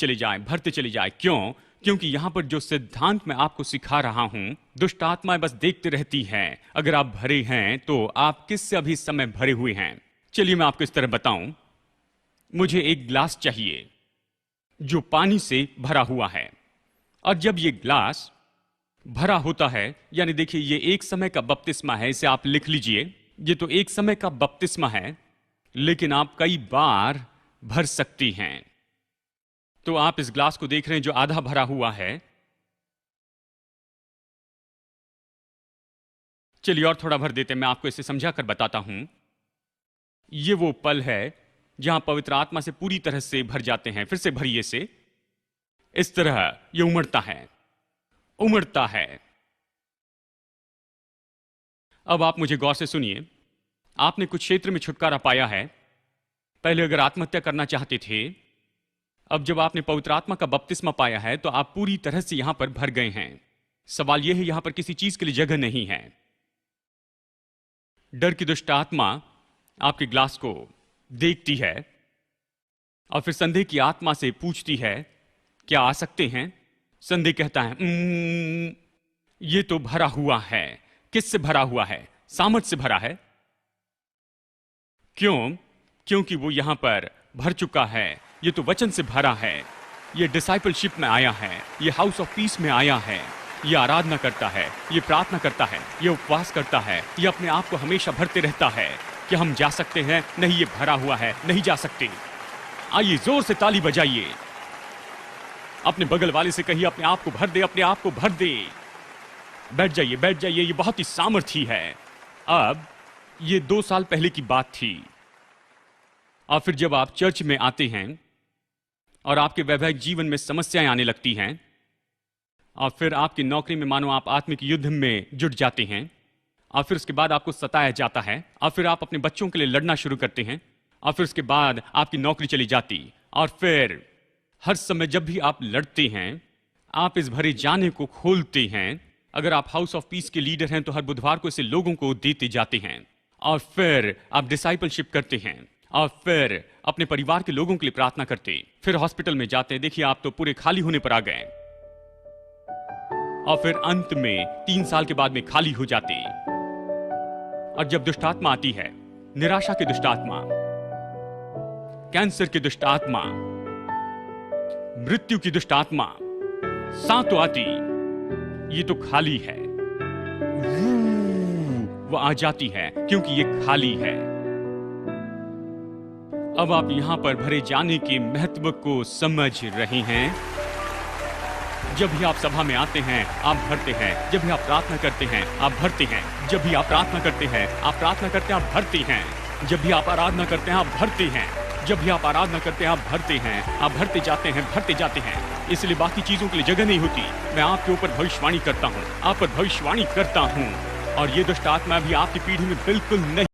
चले जाए, भरते चले जाए। क्यों? क्योंकि यहां पर जो सिद्धांत मैं आपको सिखा रहा हूं, दुष्ट आत्माएं बस देखते रहती हैं। अगर आप भरे हैं तो आप किससे अभी इस समय भरे हुए हैं? चलिए मैं आपको इस तरह बताऊं। मुझे एक ग्लास चाहिए जो पानी से भरा हुआ है, और जब ये ग्लास भरा होता है, यानी देखिए ये एक समय का बपतिस्मा है, इसे आप लिख लीजिए। ये तो एक समय का बपतिस्मा है, लेकिन आप कई बार भर सकती हैं। तो आप इस ग्लास को देख रहे हैं जो आधा भरा हुआ है। चलिए और थोड़ा भर देते हैं, मैं आपको इसे समझा कर बताता हूं। ये वो पल है जहां पवित्र आत्मा से पूरी तरह से भर जाते हैं। फिर से भरिए से, इस तरह ये उमड़ता है, उमड़ता है। अब आप मुझे गौर से सुनिए। आपने कुछ क्षेत्र में छुटकारा पाया है। पहले अगर आत्महत्या करना चाहते थे, अब जब आपने पवित्र आत्मा का बपतिस्मा पाया है तो आप पूरी तरह से यहां पर भर गए हैं। सवाल यह है, यहां पर किसी चीज के लिए जगह नहीं है। डर की दुष्ट आत्मा आपके ग्लास को देखती है और फिर संदेह की आत्मा से पूछती है, क्या आ सकते हैं? संदेह कहता है, ये तो भरा हुआ है। किससे भरा हुआ है? सामर्थ से भरा है। क्यों? क्योंकि वो यहां पर भर चुका है। ये तो वचन से भरा है। ये डिसाइपलशिप में आया है, ये हाउस ऑफ पीस में आया है, ये आराधना करता है, ये प्रार्थना करता है, ये उपवास करता है, ये अपने आप को हमेशा भरते रहता है। कि हम जा सकते हैं? नहीं, ये भरा हुआ है, नहीं जा सकते। आइए जोर से ताली बजाइए, अपने बगल वाले से कहिए, अपने आप को भर दे, अपने आप को भर दे। बैठ जाइए, बैठ जाइए, ये बहुत ही सामर्थी है। अब ये 2 साल पहले की बात थी। और फिर जब आप चर्च में आते हैं और आपके वैवाहिक जीवन में समस्याएं आने लगती हैं, और फिर आपकी नौकरी में मानो आप आत्मिक युद्ध में जुट जाते हैं, और फिर उसके बाद आपको सताया जाता है, और फिर आप अपने बच्चों के लिए लड़ना शुरू करते हैं, और फिर उसके बाद आपकी नौकरी चली जाती, और फिर हर समय जब भी आप लड़ते हैं, आप इस भरे जाने को खोलते हैं। अगर आप हाउस ऑफ पीस के लीडर हैं तो हर बुधवार को इसे लोगों को देते जाते हैं, और फिर आप डिसाइपलशिप करते हैं, और फिर अपने परिवार के लोगों के लिए प्रार्थना करते, फिर हॉस्पिटल में जाते हैं। देखिए, आप तो पूरे खाली होने पर आ गए, और फिर अंत में 3 साल के बाद में खाली हो जाते। और जब दुष्ट आत्मा आती है, निराशा की दुष्ट आत्मा, कैंसर की दुष्ट आत्मा, मृत्यु की दुष्ट आत्मा, सातों आती, ये तो खाली है, वो आ जाती है क्योंकि ये खाली है। अब आप यहां पर भरे जाने के महत्व को समझ रहे हैं। जब भी आप सभा में आते हैं, आप भरते हैं। जब भी आप प्रार्थना करते हैं, आप भरते हैं। जब भी आप प्रार्थना करते हैं, आप प्रार्थना करते हैं, आप भरते हैं। जब भी आप आराधना करते हैं, आप भरते हैं। जब भी आप आराधना करते हैं, आप भरते हैं। आप भरते जाते हैं, भरते जाते हैं। इसलिए बाकी चीजों के लिए जगह नहीं होती। मैं आपके ऊपर भविष्यवाणी करता हूं, आप पर भविष्यवाणी करता हूं, और ये दुष्ट आत्मा भी आपकी पीढ़ी में बिल्कुल नहीं